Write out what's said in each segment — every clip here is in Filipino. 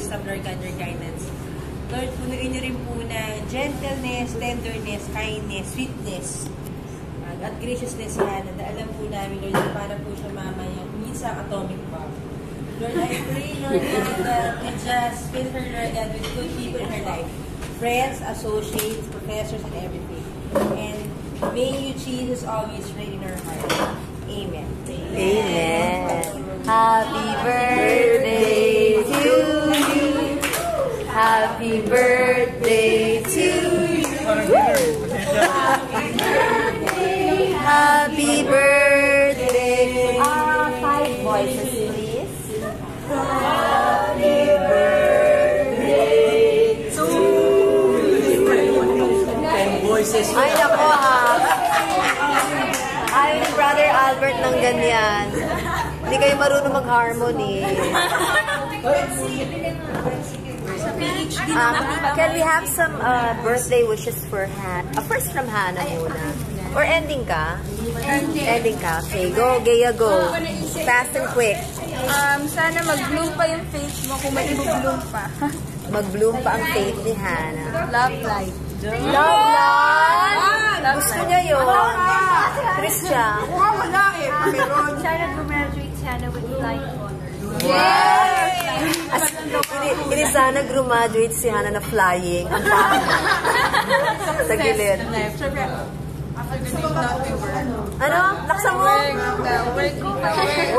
wisdom, Lord God, your guidance. Lord, punuin niyo rin po na gentleness, tenderness, kindness, sweetness, at graciousness si Hannah. Alam po namin, Lord, para po siya mamaya minsan atomic bomb. Lord, I pray, Lord God, that you just fill her, Lord God, with good people in her life. Friends, associates, professors, and everything. And may you, Jesus, always reign in her heart. Amen. Amen. Happy birthday to you. Happy birthday to you. Happy birthday. Happy birthday. 5 voices, please. Happy birthday to you. 10 voices. Ay, nako ha. Ay, Brother Albert ng ganyan. Hindi kayo marunong mag-harmony. Can we have some birthday wishes for Hannah? First from Hannah muna. Or ending ka? Ending ka. Okay, go, Gaya, go. Fast and quick. Sana mag-bloom pa yung face mo kung may i-bloom pa. Mag-bloom pa ang faith ni Hannah. Love life. Love life! Gusto niya yun. Christian. Wala eh. Sana graduate Hannah with flying honors. Hindi sana graduate si Hannah na flying. Ang pangit. Sa gilid. Ano? Laksan mo?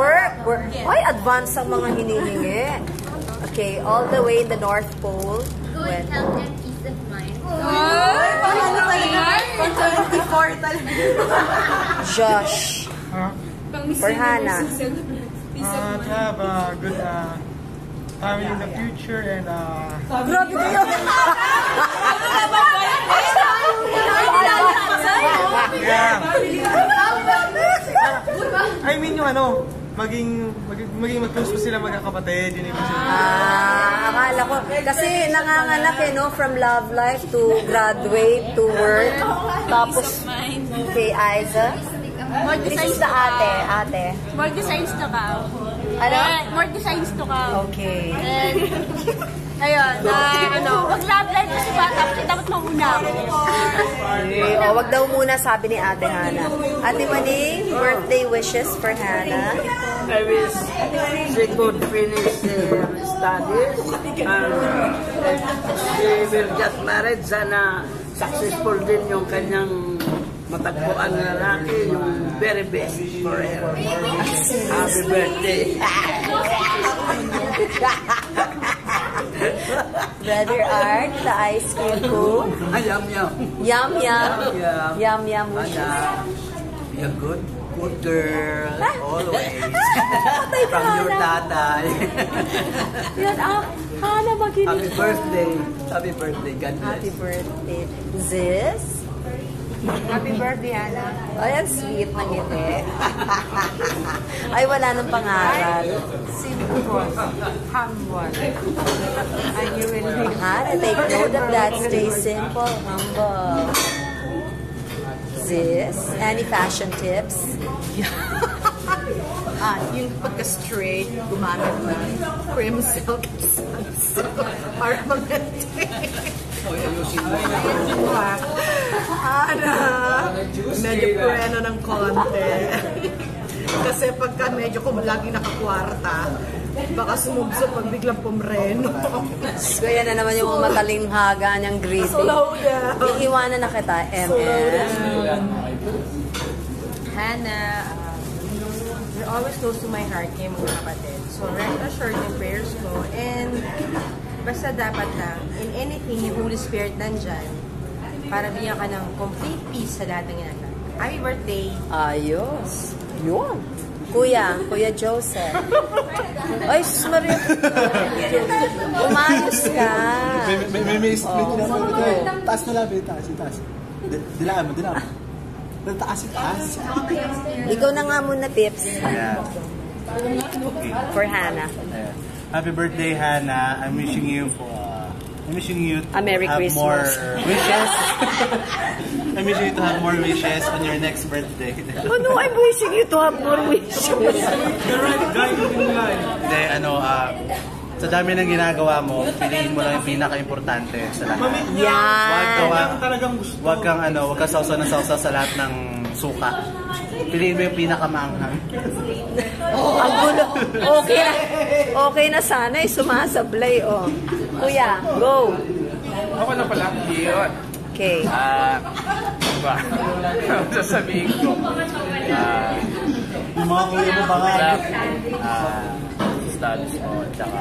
Work. Ay, advance ang mga hinihingi. Okay, all the way in the North Pole. Good health and peace of mind. Josh. For Hannah. To have a good family in the future and Grabe kayo! I mean yung ano, maging mag-close pa sila magkakapatid, yun yung Akala ko, kasi nanganganak eh, no? From love life to graduate to work. Tapos, kay Aiza. More designs Sa ate. More designs to ka. Ano? More designs to ka. Okay. Ayun, wag love life kasi bata kasi dapat mauna ako. O, wag daw muna sabi ni Ate Hannah. Ate Maning, birthday wishes for Hannah. I wish she could finish studies and she will get married. Sana successful din yung kanyang matagpuan na lalaki, yung very best for her. Happy birthday! Brother Art, the ice cream ko. Yum yum. Yum yum. Yum yum wishes. Be a good girl, always. Patay From your tatay. Yan, Hannah, maginig. Happy birthday. Happy birthday. God bless. Happy birthday. Ziz? Happy birthday, Hannah. Ay, ang sweet ng ngiti. Ay, wala nang pangaral. Simple. Humble. And you will be Hannah, take note of that. Stay simple, humble. Ziz, any fashion tips? Yung pagka-straight, gumamit ng cream silk para mag-maintain. Medyo pureno ng konti. Kasi pagka medyo kung lagi nakakwarta, baka sumubso pag biglang pumreno. Kaya na naman yung matalinghaga niyang greeting. Slow down. Iiwanan na kita, Hannah, you're always close to my heart, kayo mga kapatid. So, rest assured yung prayers ko. And basta dapat lang, in anything, yung Holy Spirit nandyan para bigyan ka ng complete peace sa lahat ng ginagawa. Happy birthday! Ayos. Yun. Kuya Joseph. Ay, sus Maria. Umayos ka. May split na. Taas na labi, taas. Dilaan mo. Taas. Ikaw na nga muna tips. For Hannah. Happy birthday, Hannah. I'm wishing you to A Merry have Christmas. more wishes. I'm wishing you to have more wishes on your next birthday. Ano, I'm wishing you to have more wishes. Hindi, sa dami ng ginagawa mo, piliin mo lang yung pinaka-importante sa lahat. Yan. Wag kang sausa na sausa sa lahat ng suka. Piliin mo yung pinaka-maanghang. Ang gulo. Okay na sana. Sumasablay, oh. Kuya, go. Ako na pala. Yun. Okay. Diba? Sasabihin ko. Yung mga kuya mo baka. Studies mo. Tsaka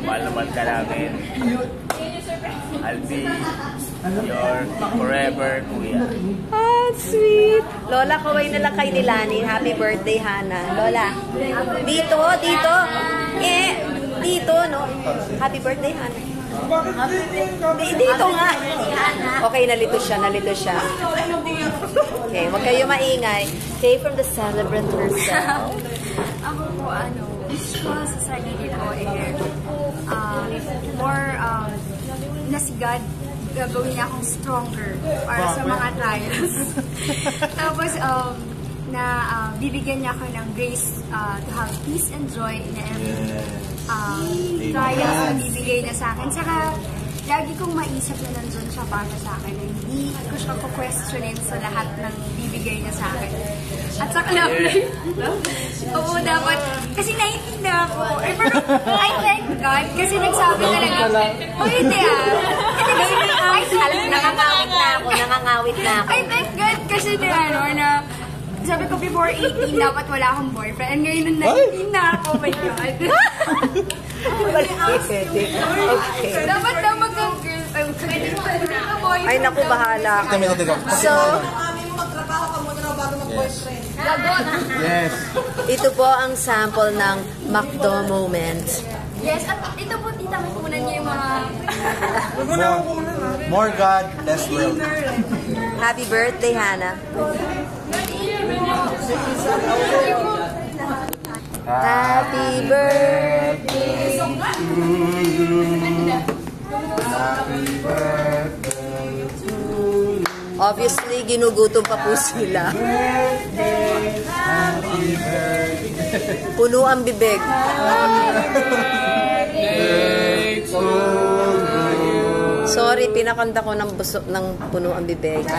mahal naman ka namin. I'll be your forever kuya. Ah, sweet. Lola, kaway na lang kay Nilani. Happy birthday, Hana. Lola. Dito. Dito, no? Happy birthday, Hana. Dito nga. Okay, nalito siya. Okay, wag kayo maingay. Okay, from the celebrant herself. Ako po, gusto ko sa sarili ko more na si God gagawin niya akong stronger para sa mga trials. Tapos, bibigyan niya ako ng grace to have peace and joy in every trials na bibigay niya sa akin. Saka, lagi kong maisip na nandun siya para sa akin. Hindi ko siya questionin sa lahat ng bibigay niya sa akin. At saka love life. Oo, dapat. Kasi naiintindihan ako. Pero, I thank God. Kasi nagsabi talaga. Hindi Nangangawit na ako. I thank God kasi sabi ko before 18, dapat wala akong boyfriend. And ngayon nung 19 na ako, oh my God. Okay. Dapat daw mag-girl. Ay, naku, bahala ka. So, Yes. ito po ang sample ng McDo moment. Yes, at ito po, tita, may kunan niyo yung mga... More God, less world. Happy birthday, Hana. Happy birthday. Happy birthday to you. Obviously, ginugutom pa po sila. Happy birthday. Puno ang bibig. Sorry, pinakanta ko ng busok ng puno ang bibig. 2,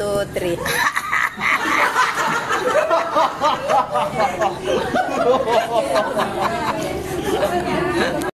3.